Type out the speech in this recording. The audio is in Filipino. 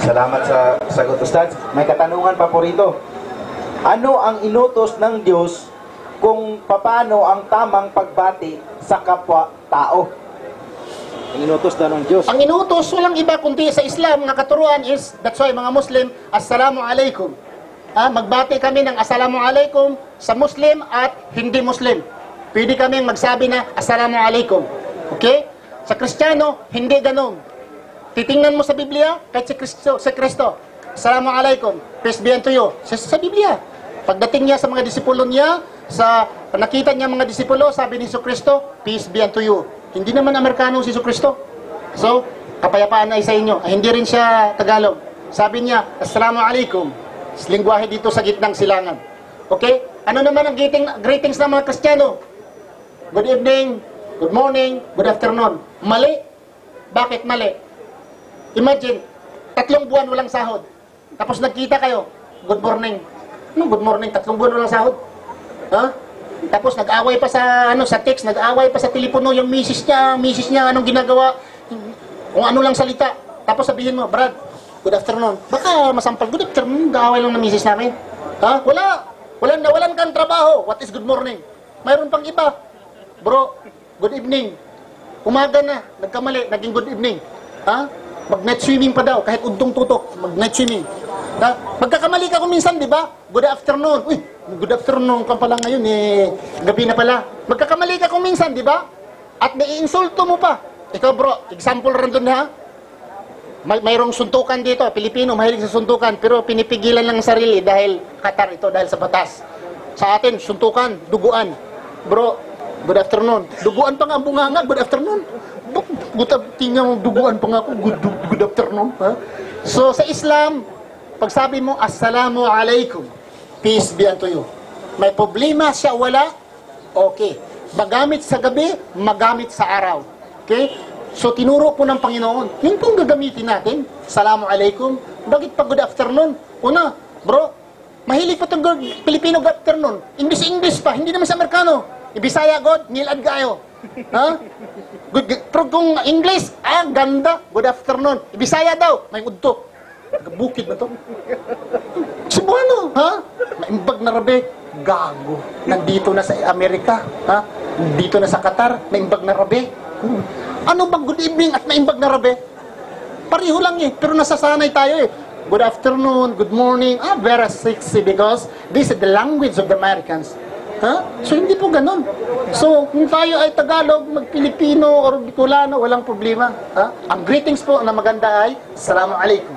Salamat sa sagot, Ustad. May katanungan pa po rito. Ano ang inutos ng Diyos kung paano ang tamang pagbati sa kapwa-tao? Ang inutos daw ng Diyos. Ang inutos, walang iba kundi sa Islam, nga katuruan is, that's why mga Muslim, Assalamu alaikum. Magbati kami ng Assalamu alaikum sa Muslim at hindi Muslim. Pwede kaming magsabi na Assalamu alaikum. Okay? Sa Kristiyano, hindi ganun. Titingnan mo sa Biblia, kahit si Kristo, Assalamu alaikum, peace be unto you. Sa Biblia. Pagdating niya sa mga disipulo niya, sa nakita niya mga disipulo, sabi ni Kristo, peace be unto you. Hindi naman Amerikano si Kristo. So, kapayapaan ay sa inyo. Hindi rin siya Tagalog. Sabi niya, Assalamu alaikum. Lingwahe dito sa gitnang silangan. Okay? Ano naman ang greetings ng mga Kristiyano? Good evening, good morning, good afternoon. Mali. Bakit mali? Imagine, 3 buwan walang sahod. Tapos nagkita kayo, good morning. Ano good morning? 3 buwan walang sahod? Ha? Tapos nag-away pa sa sa text, nag-away pa sa telepono yung misis niya, anong ginagawa? Kung ano lang salita. Tapos sabihin mo, Brad, good afternoon. Baka masampal, good afternoon, nag-away lang ng misis namin. Ha? Walan kang trabaho. What is good morning? Mayroon pang iba. Bro, good evening. Umaga na, nagkamali, naging good evening. Ha? Mag-night swimming pa daw, kahit udtong tutok, mag-night swimming. Magkakamali ka kung minsan, di ba? Good afternoon. Uy, good afternoon ka pala ngayon, gabi na pala. Magkakamali ka kung minsan, di ba? At naiinsulto mo pa. Ikaw bro, example rin doon ha. Mayroong suntukan dito, Pilipino, mahilig sa suntukan, pero pinipigilan lang ang sarili dahil Qatar ito, dahil sa batas. Sa atin, suntukan, duguan. Bro, good afternoon. Duguan pa nga ang bunganga, good afternoon. Tingnan mo, duguan pa nga ako, good afternoon. Ha? So, sa Islam, pag sabi mo, Assalamu alaikum, peace be unto you. May problema siya, wala? Okay. Magamit sa gabi, magamit sa araw. Okay? So, tinuro po ng Panginoon, yun pong gagamitin natin. Assalamu alaikum. Bakit pa good afternoon? Una, bro, mahilig pa itong Pilipino good afternoon. English pa, hindi naman sa Amerikano. Ibisaya God, nilad kayo. Ha? Pero kung English, ganda, good afternoon. Ibisaya daw, may udto. Bukid na to. Cebuano, ha? Maimbag na rabe, gago. Nandito na sa Amerika, ha? Dito na sa Qatar, maimbag na rabe. Ano bang good evening at maimbag na rabe? Pareho lang pero nasasanay tayo Good afternoon, good morning, very sexy because this is the language of the Americans. So hindi po ganun. So kung tayo ay Tagalog, mag-Pilipino or Bicolano, walang problema. Ang greetings po na maganda ay Assalamu alaikum.